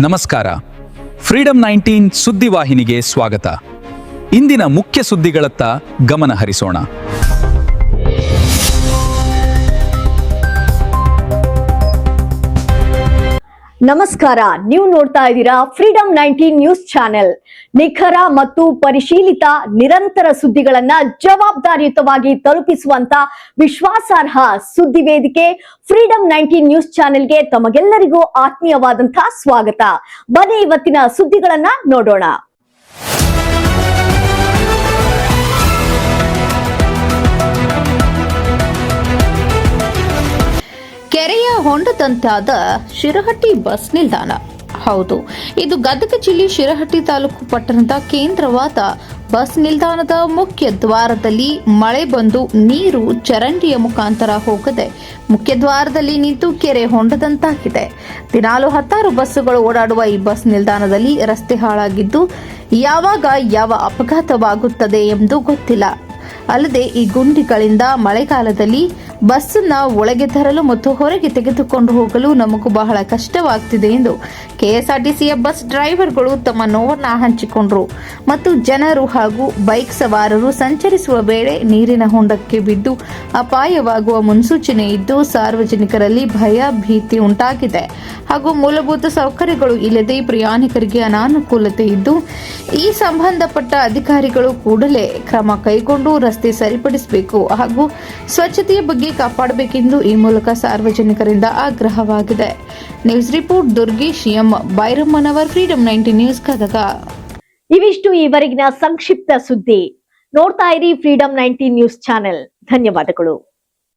ನಮಸ್ಕಾರ. ಫ್ರೀಡಂ 19 ಸುದ್ದಿವಾಹಿನಿಗೆ ಸ್ವಾಗತ. ಇಂದಿನ ಮುಖ್ಯ ಸುದ್ದಿಗಳತ್ತ ಗಮನ ಹರಿಸೋಣ. ನಮಸ್ಕಾರ, ನೀವು ನೋಡ್ತಾ ಇದ್ದೀರಾ ಫ್ರೀಡಂ 19 ನ್ಯೂಸ್ ಚಾನೆಲ್. ನಿಖರ ಮತ್ತು ಪರಿಶೀಲಿತ ನಿರಂತರ ಸುದ್ದಿಗಳನ್ನ ಜವಾಬ್ದಾರಿಯುತವಾಗಿ ತಲುಪಿಸುವಂತ ವಿಶ್ವಾಸಾರ್ಹ ಸುದ್ದಿ ವೇದಿಕೆ ಫ್ರೀಡಂ 19 ನ್ಯೂಸ್ ಚಾನೆಲ್ಗೆ ತಮಗೆಲ್ಲರಿಗೂ ಆತ್ಮೀಯವಾದಂತಹ ಸ್ವಾಗತ. ಬನ್ನಿ ಇವತ್ತಿನ ಸುದ್ದಿಗಳನ್ನ ನೋಡೋಣ. ಕೆರೆಯ ಹೊಂಡದಂತಾದ ಶಿರಹಟ್ಟಿ ಬಸ್ ನಿಲ್ದಾಣ. ಹೌದು, ಇದು ಗದಗ ಜಿಲ್ಲೆ ಶಿರಹಟ್ಟಿ ತಾಲೂಕು ಪಟ್ಟಣದ ಕೇಂದ್ರವಾದ ಬಸ್ ನಿಲ್ದಾಣದ ಮುಖ್ಯ ದ್ವಾರದಲ್ಲಿ ಮಳೆ ಬಂದು ನೀರು ಚರಂಡಿಯ ಮುಖಾಂತರ ಹೋಗದೆ ಮುಖ್ಯ ದ್ವಾರದಲ್ಲಿ ನಿಂತು ಕೆರೆ ಹೊಂಡದಂತಾಗಿದೆ. ದಿನಾಲು 10 ಬಸ್ಸುಗಳು ಓಡಾಡುವ ಈ ಬಸ್ ನಿಲ್ದಾಣದಲ್ಲಿ ರಸ್ತೆ ಹಾಳಾಗಿದ್ದು ಯಾವಾಗ ಯಾವ ಅಪಘಾತವಾಗುತ್ತದೆ ಎಂದು ಗೊತ್ತಿಲ್ಲ. ಅಲ್ಲದೆ ಈ ಗುಂಡಿಗಳಿಂದ ಮಳೆಗಾಲದಲ್ಲಿ ಬಸ್ಸನ್ನ ಒಳಗೆ ತರಲು ಮತ್ತು ಹೊರಗೆ ತೆಗೆದುಕೊಂಡು ಹೋಗಲು ನಮಗೂ ಬಹಳ ಕಷ್ಟವಾಗ್ತಿದೆ ಎಂದು ಕೆಎಸ್ಆರ್ಟಿಸಿಯ ಬಸ್ ಡ್ರೈವರ್ಗಳು ತಮ್ಮ ನೋವನ್ನ ಹಂಚಿಕೊಂಡರು. ಮತ್ತು ಜನರು ಹಾಗೂ ಬೈಕ್ ಸವಾರರು ಸಂಚರಿಸುವ ವೇಳೆ ನೀರಿನ ಹೊಂಡಕ್ಕೆ ಬಿದ್ದು ಅಪಾಯವಾಗುವ ಮುನ್ಸೂಚನೆ ಇದ್ದು ಸಾರ್ವಜನಿಕರಲ್ಲಿ ಭಯ ಭೀತಿ ಉಂಟಾಗಿದೆ. ಹಾಗೂ ಮೂಲಭೂತ ಸೌಕರ್ಯಗಳು ಇಲ್ಲದೆ ಪ್ರಯಾಣಿಕರಿಗೆ ಅನಾನುಕೂಲತೆ ಇದ್ದು ಈ ಸಂಬಂಧಪಟ್ಟ ಅಧಿಕಾರಿಗಳು ಕೂಡಲೇ ಕ್ರಮ ಕೈಗೊಂಡು ರಸ್ತೆ ಸರಿಪಡಿಸಬೇಕು ಹಾಗೂ ಸ್ವಚ್ಛತೆಯ ಬಗ್ಗೆ ಕಾಪಾಡಬೇಕೆಂದು ಈ ಮೂಲಕ ಸಾರ್ವಜನಿಕರಿಂದ ಆಗ್ರಹವಾಗಿದೆ. News report Durgesh M Byrammanavar, freedom 19 news Gadag. ಇವಿಷ್ಟು ಈವರೆಗಿನ ಸಂಕ್ಷಿಪ್ತ ಸುದ್ದಿ. ನೋಡ್ತಾ ಇರಿ ಫ್ರೀಡಂ 19 ನ್ಯೂಸ್ ಚಾನೆಲ್. ಧನ್ಯವಾದಗಳು.